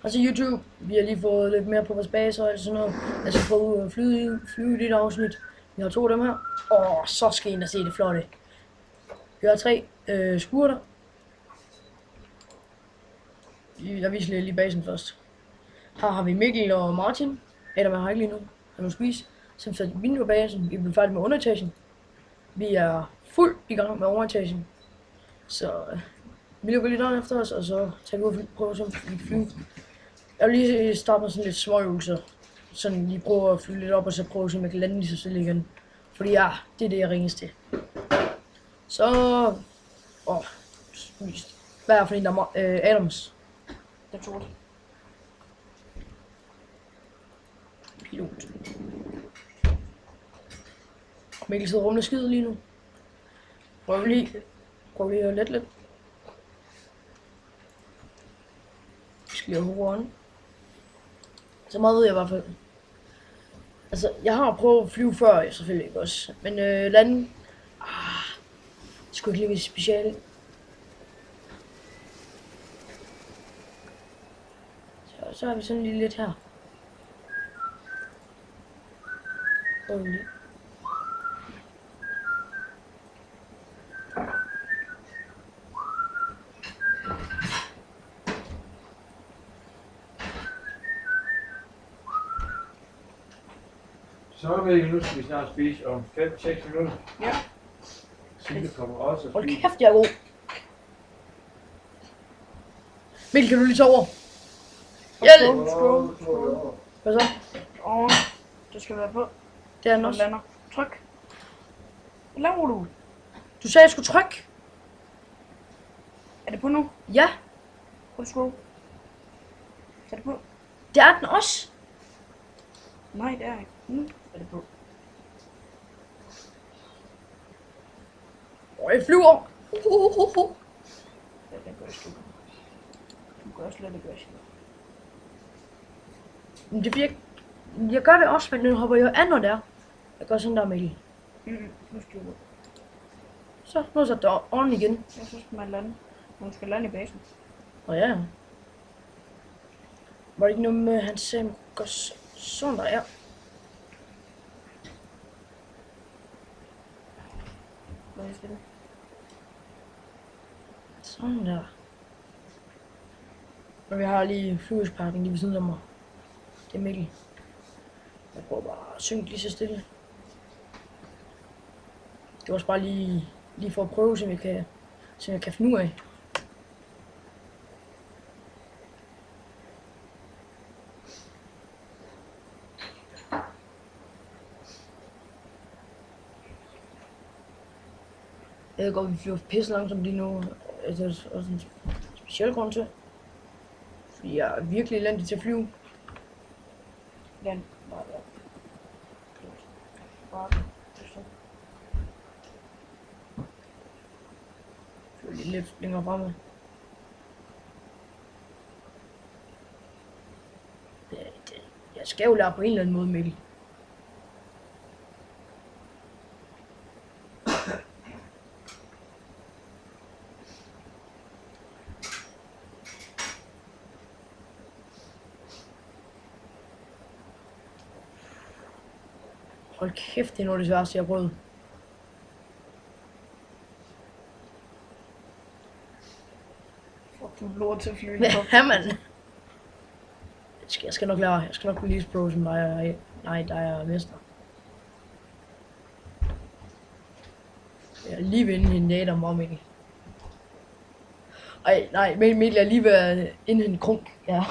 Og så YouTube, vi har lige fået lidt mere på vores base og sådan noget. Jeg skal prøve at flyve i dit afsnit. Vi har 2 af dem her. Så skal I ind og se det flotte. Vi har 3 skurter. Jeg viser lige basen først. Her har vi Mikkel og Martin. Adam er her ikke lige nu. Han må spise. Så vi vi på basen. Vi bliver færdige med underetagen. Vi er fuldt i gang med overetagen. Så vi løber lidt døren efter os, og så tager vi ud og prøver at flyve. Jeg vil lige starte med sådan lidt småøvelser. Sådan lige prøve at flyve lidt op, og så prøve at se, om jeg kan lande lige så stille igen. Fordi ja, det er det, jeg ringes til. Så... hvad er for en, der er Adams? Den sorte. Pilot. Mikkel sidder rummet skide lige nu. Prøv lige at lette lidt. Vi skal lige have hovedet. Så meget ved jeg i hvert fald. Altså, jeg har prøvet at flyve før, selvfølgelig ikke også. Men lande... det skulle ikke lige være specielt. Så har vi sådan lige lidt her. Prøv lige. Så Mikkel, nu skal vi snart spise om 5-6 minutter. Ja. Sille kommer også at Hold spise. kæft, jeg er god. Mikkel, kan du lige tage over? Hjælp! Scroll. Hvad så? Det skal være på. Det er den Og også. lander. Tryk. Hvad laver du? Du sagde, jeg skulle trykke. Er det på nu? Ja, Prøv at scroll. Tag det på. det er den også. Nej, det er ikke. Nu er det på. Jeg flyver. Ja, det gør jeg. Du gør slet ikke gøre Men det virker... Jeg gør det også, men nu hopper jeg an, når det er. Jeg gør sådan der, Mikkel. Nu styrer du. Så, nu er det sat on igen. Ja, så skal man lande. Man skal lande i basen. Ja. Var det ikke noget med, han sagde, man kunne gøre sådan der, ja. Hvad er det? Sådan der. Og vi har lige flyvesparken lige ved siden af mig. Det er Mikkel. Jeg prøver bare at synke lige så stille. Det var også bare lige for at prøve, som jeg kan finde ud af. Jeg ved godt, vi flyver pisse langsomt lige nu. Det er også en speciel grund til. Fordi jeg er virkelig elendig til at flyve. Land. Bare der. Bare så. Flyver lige lidt længere fremad. Jeg skal jo lære på en eller anden måde, Mikkel. Hold kæft, det er noget af det sværeste, jeg har prøvet. Fuck, du er lort til at flyve. Ja, mand. Jeg skal nok lære. Jeg skal nok blive lige så pro som dig. Nej, der er mester. Jeg er lige ved at indhente Adam og Mikkel. Ej, nej, Mikkel er lige ved at indhente Krunk. Ja.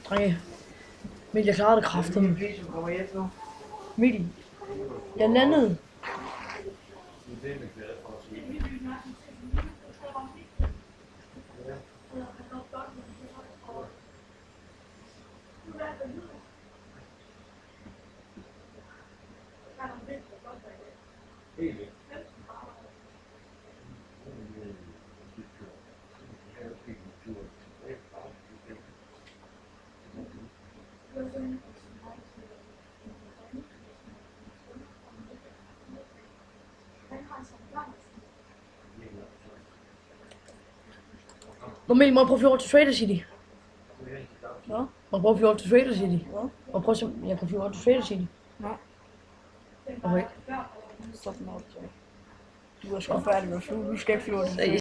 Drenge. Mikkel, jeg klarer det kraftigt. Som kommer hjem nu. Mikkel. Jeg landede. Det er med glad for at se. Helt vildt. Normalt må jeg prøve at flyve over til Trader City. Hvad? Må jeg prøve at flyve over til Trader City. Hvad? Og prøve at se, om jeg kan flyve over til Trader City. Nej. Okay. Stop den op, så. Du er sgu færdig med at flyve. Du skal ikke flyve over til